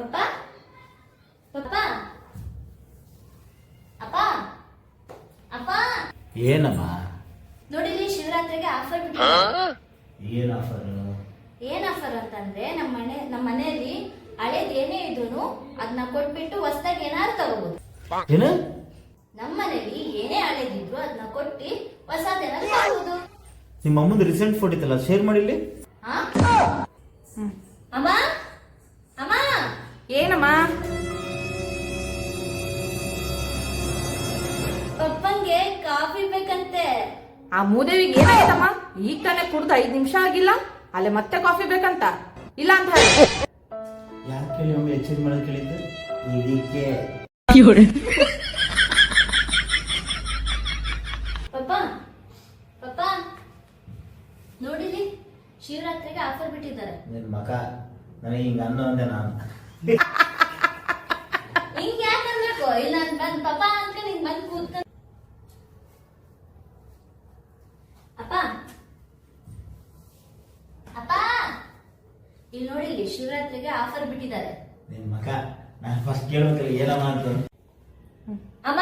ಪಪ್ಪ ಪಪ್ಪ ಅಪ್ಪ ಅಪ್ಪ ಏನಮ್ಮ? ನೋಡಿಲಿ ಶಿವರಾತ್ರಿಗೆ ಆಫರ್ ಬಿಟ್ಟಿದ್ದಾರೆ. ಏನ್ ಆಫರ್? ಏನ್ ಆಫರ್ ಅಂತಂದ್ರೆ ನಮ್ಮ ಮನೆಯಲ್ಲಿ ಹಳೇದ್ ಏನೇ ಇದ್ರು ಅದನ್ನ ಕೊಟ್ಬಿಟ್ಟು ಹೊಸದಾಗಿ ಏನಾದ್ರು ತಗೋಬಹುದು. ಏನು? ನಮ್ಮ ಮನೇಲಿ ಏನೇ ಹಳೇದಿದ್ರು ಅದನ್ನ ಕೊಟ್ಟು ಹೊಸದೇನಾದ್ರು ತಗೋಬಹುದು. ನಿಮ್ಮ ಅಮ್ಮಂದು ರೀಸೆಂಟ್ ಫೋಟೋ ಇತ್ತಲ್ಲ, ಶೇರ್ ಮಾಡಿಲ್ಲಿ. ಅಮ್ಮ ಅಮ್ಮ ಏನಮ್ಮ? ಪಪ್ಪಂಗೆ ಕಾಫಿ ಬೇಕಂತೆ. ಆ ಮೂದೇವಿಗೆ ಏನಾಯ್ತಮ್ಮ? ಈಗ ತಾನೇ ಕುಡ್ದು 5 ನಿಮಿಷ ಆಗಿಲ್ಲ, ಅಲ್ಲೇ ಮತ್ತೆ ಕಾಫಿ ಬೇಕಂತ ಇಲ್ಲ ಅಂತ ಹೇಳಿ. ಯಾಕೆ ಕೇಳಿ ಒಮ್ಮೆ ಎಕ್ಸ್ಚೇಂಜ್ ಮಾಡೋದು ಕೇಳಿದ್ದು? ಇದಕ್ಕೆ ಪಪ್ಪ ಪಪ್ಪ ನೋಡಿಲಿ ಶಿವರಾತ್ರಿಗೆ ಆಫರ್ ಬಿಟ್ಟಿದ್ದಾರೆ. ನಿನ್ ಮಕ ನನಗೆ ಹಿಂಗ ಅನ್ನೋ ಅಂದೆ ನಾನು. ಹಿಂಗ್ ಯಾಕೆ ಅನ್ಬೇಕು? ಇಲ್ಲ ಬಂದ್ ಪಪ್ಪ ಅನ್ಕೊಂಡು ಹಿಂಗ್ ಬಂದ್ ಕೂತ್ಕೊಂಡು ಅಪ್ಪ ಅಪ್ಪ ಇಲ್ಲಿ ನೋಡಿಲಿ ಶಿವರಾತ್ರಿಗೆ ಆಫರ್ ಬಿಟ್ಟಿದ್ದಾರೆ. ನಿನ್ ಮಕ ನಾನು ಫಸ್ಟ್ ಕೇಳ್ಬೇಕಲ್ಲ ಏನಮ್ಮ ಅಂತ. ಅಮ್ಮ